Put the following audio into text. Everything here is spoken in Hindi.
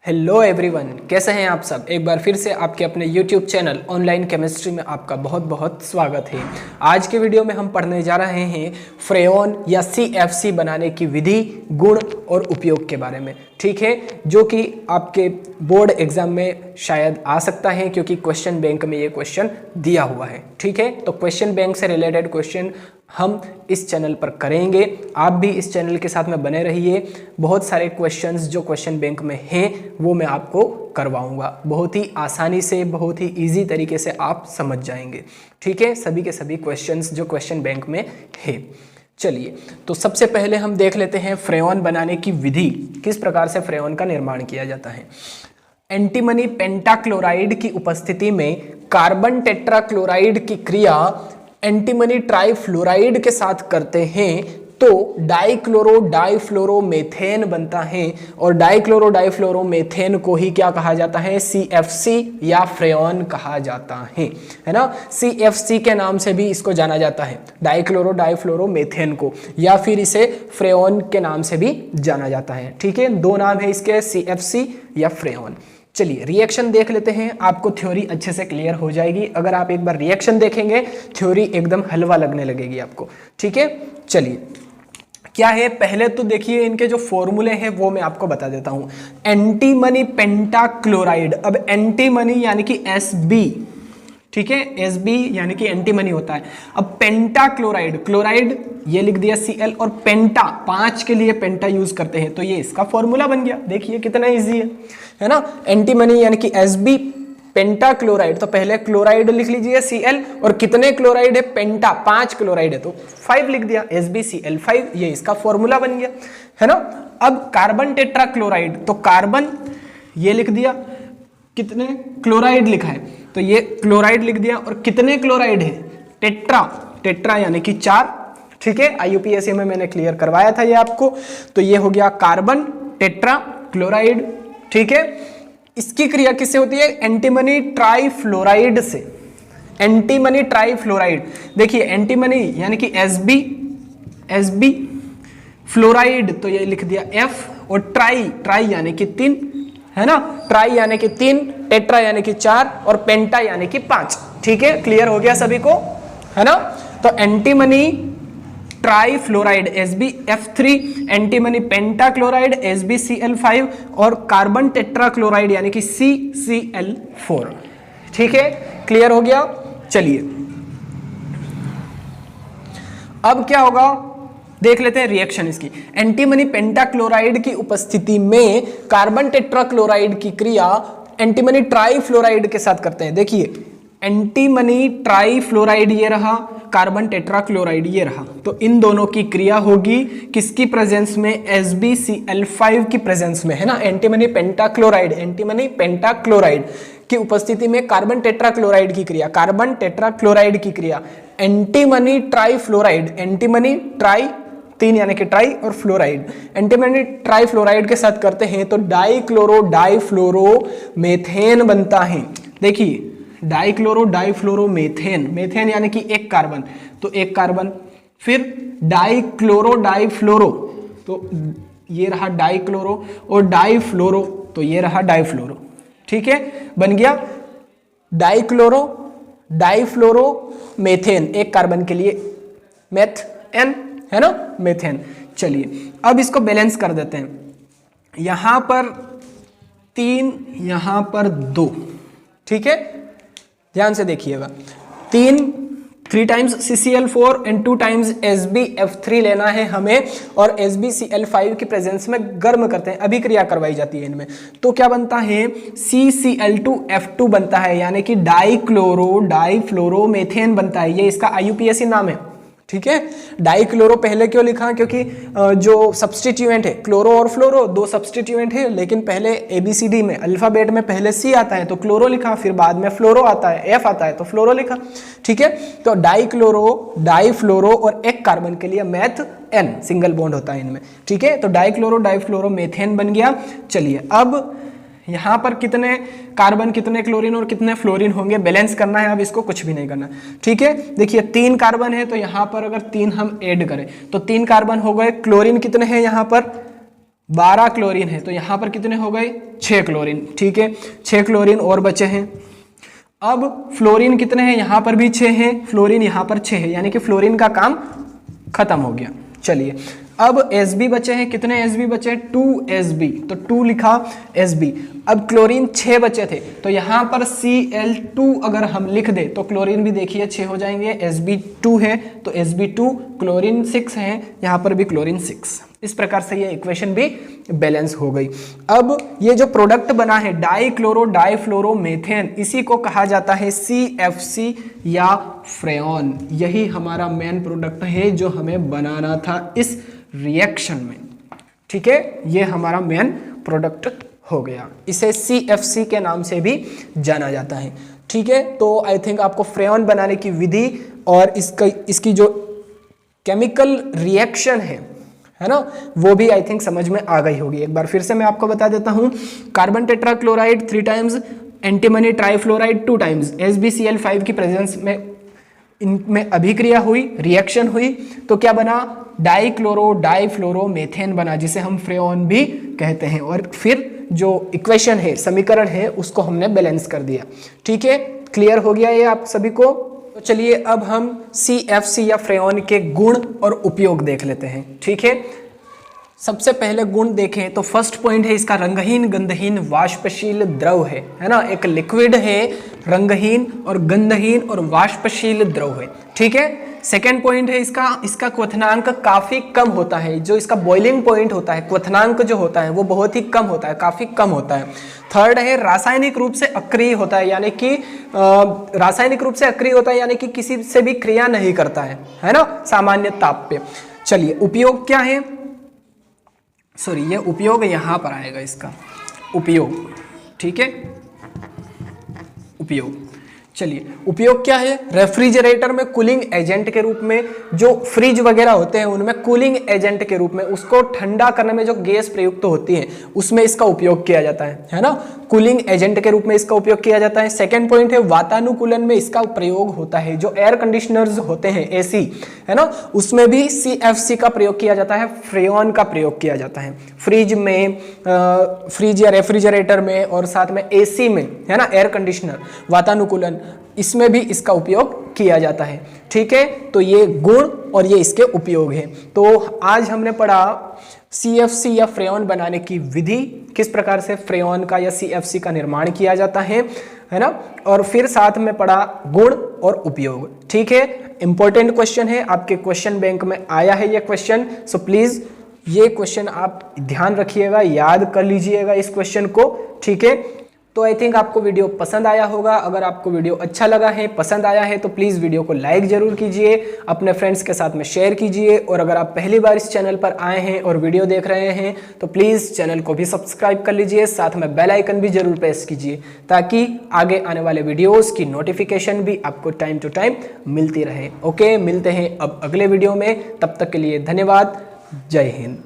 हेलो एवरीवन, कैसे हैं आप सब। एक बार फिर से आपके अपने YouTube चैनल ऑनलाइन केमिस्ट्री में आपका बहुत बहुत स्वागत है। आज के वीडियो में हम पढ़ने जा रहे हैं फ्रेऑन या CFC बनाने की विधि, गुण और उपयोग के बारे में। ठीक है, जो कि आपके बोर्ड एग्जाम में शायद आ सकता है क्योंकि क्वेश्चन बैंक में ये क्वेश्चन दिया हुआ है। ठीक है, तो क्वेश्चन बैंक से रिलेटेड क्वेश्चन हम इस चैनल पर करेंगे। आप भी इस चैनल के साथ में बने रहिए। बहुत सारे क्वेश्चंस जो क्वेश्चन बैंक में हैं वो मैं आपको करवाऊंगा। बहुत ही आसानी से, बहुत ही इजी तरीके से आप समझ जाएंगे। ठीक है, सभी के सभी क्वेश्चंस जो क्वेश्चन बैंक में है। चलिए, तो सबसे पहले हम देख लेते हैं फ्रेऑन बनाने की विधि, किस प्रकार से फ्रेऑन का निर्माण किया जाता है। एंटीमनी पेंटाक्लोराइड की उपस्थिति में कार्बन टेट्राक्लोराइड की क्रिया एंटीमनी ट्राइफ्लोराइड के साथ करते हैं तो डाइक्लोरो डाइफ्लोरोमेथेन बनता है। और डाइक्लोरो डाइफ्लोरोमेथेन को ही क्या कहा जाता है, CFC या फ्रेऑन कहा जाता है ना। CFC के नाम से भी इसको जाना जाता है, डाइक्लोरो डाइफ्लोरोमेथेन को, या फिर इसे फ्रेऑन के नाम से भी जाना जाता है। ठीक है, दो नाम है इसके, CFC या फ्रेऑन। चलिए रिएक्शन देख लेते हैं, आपको थ्योरी अच्छे से क्लियर हो जाएगी। अगर आप एक बार रिएक्शन देखेंगे, थ्योरी एकदम हलवा लगने लगेगी आपको। ठीक है, चलिए क्या है, पहले तो देखिए इनके जो फॉर्मूले हैं वो मैं आपको बता देता हूं। एंटीमनी पेंटाक्लोराइड, अब एंटीमनी यानी कि Sb, ठीक है, Sb यानी कि एंटीमनी होता है। अब पेंटाक्लोराइड, क्लोराइड ये लिख दिया Cl, और पेंटा 5 के लिए पेंटा यूज करते हैं, तो ये इसका फॉर्मूला बन गया। देखिए कितना इजी है ना। एंटीमनी यानी कि Sb, पेंटाक्लोराइड, तो पहले क्लोराइड लिख लीजिए Cl, और कितने क्लोराइड है, पेंटा 5 क्लोराइड है तो 5 लिख दिया, SbCl5, ये इसका फॉर्मूला बन गया है ना। अब कार्बन टेट्राक्लोराइड, तो कार्बन ये लिख दिया, कितने क्लोराइड लिखा है तो ये क्लोराइड लिख दिया, और कितने क्लोराइड है, टेट्रा, टेट्रा यानी कि 4। ठीक है, IUPAC में मैंने क्लियर करवाया था ये आपको। तो ये हो गया कार्बन टेट्रा क्लोराइड। ठीक है, इसकी क्रिया किससे होती है, एंटीमनी ट्राइफ्लोराइड से। एंटीमनी ट्राइफ्लोराइड, देखिए एंटीमनी यानी कि Sb फ्लोराइड, तो ये लिख दिया F, और ट्राई यानी कि 3 है ना, ट्राई यानी कि 3, टेट्रा यानी कि 4, और पेंटा यानी कि 5। ठीक है, क्लियर हो गया सभी को, है ना। तो antimony trifluoride SbF3, antimony pentachloride SbCl5, और कार्बन टेट्राक्लोराइड यानी कि CCl4। ठीक है, क्लियर हो गया। चलिए अब क्या होगा देख लेते हैं रिएक्शन इसकी। एंटीमनी पेंटाक्लोराइड की उपस्थिति में कार्बन टेट्राक्लोराइड की क्रिया एंटीमनी ट्राइफ्लोराइड के साथ करते हैं। देखिए एंटीमनी ट्राइफ्लोराइड ये रहा, कार्बन टेट्राक्लोराइड ये रहा, तो इन दोनों की क्रिया होगी किसकी प्रेजेंस में, SbCl5 की प्रेजेंस में, है ना। एंटीमनी पेंटाक्लोराइड की उपस्थिति में कार्बन टेट्राक्लोराइड की क्रिया, कार्बन टेट्राक्लोराइड की क्रिया एंटीमनी ट्राइफ्लोराइड, एंटीमनी ट्राई 3 यानी कि ट्राई, और फ्लोराइड, एंटीमनी ट्राइफ्लोराइड के साथ करते हैं तो डाइक्लोरो डाइफ्लोरोमेथेन बनता है। देखिए डाइक्लोरो डाइफ्लोरोमेथेन, मेथेन यानी कि एक कार्बन, तो एक कार्बन, फिर डाइक्लोरो डाइफ्लोरो, तो ये रहा डाइक्लोरो, और डाइफ्लोरो, तो ये रहा डाइफ्लोरो। ठीक है, बन गया डाइक्लोरो डाइफ्लोरोमेथेन, एक कार्बन के लिए मेथ एन, है ना, मेथेन। चलिए अब इसको बैलेंस कर देते हैं, यहां पर 3, यहां पर 2। ठीक है, ध्यान से देखिएगा, 3 times CCl4 and 2 times SbF3 लेना है हमें, और SbCl5 की प्रेजेंस में गर्म करते हैं, अभी क्रिया करवाई जाती है इनमें, तो क्या बनता है, CCl2F2 बनता है, यानी कि डाइक्लोरो डाइफ्लोरोमेथेन बनता है। ये इसका IUPAC नाम है। ठीक है, डाइक्लोरो पहले क्यों लिखा, क्योंकि जो सब्सटीट्यूएंट है, क्लोरो और फ्लोरो 2 सब्सटीट्यूएंट है, लेकिन पहले ABCD में अल्फाबेट में पहले C आता है तो क्लोरो लिखा, फिर बाद में फ्लोरो आता है, F आता है तो फ्लोरो लिखा। ठीक है, तो डाइक्लोरो डाइफ्लोरो, और एक कार्बन के लिए मैथ N, सिंगल बॉन्ड होता है इनमें। ठीक है, तो डाइक्लोरो डाइफ्लोरोमेथेन बन गया। चलिए अब यहाँ पर कितने कार्बन, कितने क्लोरीन और कितने फ्लोरीन होंगे, बैलेंस करना है। अब इसको कुछ भी नहीं करना। ठीक है, देखिए 3 कार्बन है तो यहाँ पर अगर 3 हम ऐड करें तो 3 कार्बन हो गए। क्लोरीन कितने हैं यहाँ पर, 12 क्लोरीन है, तो यहाँ पर कितने हो गए 6 क्लोरीन। ठीक है, 6 क्लोरीन और बचे हैं। अब फ्लोरीन कितने हैं, यहाँ पर भी 6 हैं, फ्लोरीन यहाँ पर 6 है, यानी कि फ्लोरीन का काम खत्म हो गया। चलिए अब Sb बचे हैं, कितने Sb बचे हैं 2 Sb, तो 2 लिखा Sb। अब क्लोरीन 6 बचे थे, तो यहाँ पर Cl2 अगर हम लिख दे तो क्लोरीन भी देखिए 6 हो जाएंगे, Sb2 है तो Sb2, क्लोरीन 6 है, यहाँ पर भी क्लोरीन 6। इस प्रकार से ये इक्वेशन भी बैलेंस हो गई। अब ये जो प्रोडक्ट बना है डाइक्लोरो डाइफ्लोरोमेथेन, इसी को कहा जाता है CFC या फ्रेऑन। यही हमारा मेन प्रोडक्ट है जो हमें बनाना था इस रिएक्शन में। ठीक है, ये हमारा मेन प्रोडक्ट हो गया, इसे CFC के नाम से भी जाना जाता है। ठीक है, तो आई थिंक आपको फ्रेऑन बनाने की विधि और इसकी जो केमिकल रिएक्शन है ना, वो भी आई थिंक समझ में आ गई होगी। एक बार फिर से मैं आपको बता देता हूं, carbon tetrachloride 3 times, antimony trifluoride 2 times, SbCl5 की प्रेजेंस में इनमें अभिक्रिया हुई, रिएक्शन हुई, तो क्या बना डाइक्लोरो डाइफ्लोरोमेथेन बना, जिसे हम फ्रेऑन भी कहते हैं। और फिर जो इक्वेशन है, समीकरण है, उसको हमने बैलेंस कर दिया। ठीक है, क्लियर हो गया ये आप सभी को। तो चलिए अब हम CFC या फ्रेऑन के गुण और उपयोग देख लेते हैं। ठीक है, सबसे पहले गुण देखें तो फर्स्ट पॉइंट है इसका रंगहीन गंधहीन वाष्पशील द्रव है ना, एक लिक्विड है, रंगहीन और गंधहीन और वाष्पशील द्रव है। ठीक है, सेकेंड पॉइंट है इसका क्वथनांक काफी कम होता है, जो इसका बॉइलिंग पॉइंट होता है, क्वथनांक जो होता है वो बहुत ही कम होता है, काफी कम होता है। थर्ड है रासायनिक रूप से अक्रिय होता है, यानी कि रासायनिक रूप से अक्रिय होता है, यानी कि किसी से भी क्रिया नहीं करता है ना, सामान्य ताप पे। चलिए उपयोग क्या है, सॉरी ये उपयोग यहां पर आएगा, इसका उपयोग। ठीक है, उपयोग, चलिए उपयोग क्या है, रेफ्रिजरेटर में कूलिंग एजेंट के रूप में, जो फ्रिज वगैरह होते हैं उनमें कूलिंग एजेंट के रूप में, उसको ठंडा करने में जो गैस प्रयुक्त होती है उसमें इसका उपयोग किया जाता है ना, कूलिंग एजेंट के रूप में इसका उपयोग किया जाता है। सेकंड पॉइंट है वातानुकूलन में इसका प्रयोग होता है, जो एयर कंडीशनर्स होते हैं AC है ना, उसमें भी CFC का प्रयोग किया जाता है, फ्रेऑन का प्रयोग किया जाता है। फ्रिज में, फ्रिज या रेफ्रिजरेटर में और साथ में AC में है ना, एयर कंडीशनर, वातानुकूलन, इसमें भी इसका उपयोग किया जाता है। ठीक है, तो ये गुण और ये इसके उपयोग है। तो आज हमने पढ़ा CFC या फ्रेऑन बनाने की विधि, किस प्रकार से फ्रेऑन का या CFC का निर्माण किया जाता है ना, और फिर साथ में पढ़ा गुण और उपयोग। ठीक है, इंपॉर्टेंट क्वेश्चन है, आपके क्वेश्चन बैंक में आया है ये क्वेश्चन, सो प्लीज ये क्वेश्चन आप ध्यान रखिएगा, याद कर लीजिएगा इस क्वेश्चन को। ठीक है, तो आई थिंक आपको वीडियो पसंद आया होगा। अगर आपको वीडियो अच्छा लगा है, पसंद आया है, तो प्लीज़ वीडियो को लाइक जरूर कीजिए, अपने फ्रेंड्स के साथ में शेयर कीजिए, और अगर आप पहली बार इस चैनल पर आए हैं और वीडियो देख रहे हैं तो प्लीज़ चैनल को भी सब्सक्राइब कर लीजिए, साथ में बेल आइकन भी जरूर प्रेस कीजिए, ताकि आगे आने वाले वीडियोज़ की नोटिफिकेशन भी आपको टाइम टू टाइम मिलती रहे। ओके, मिलते हैं अब अगले वीडियो में, तब तक के लिए धन्यवाद, जय हिंद।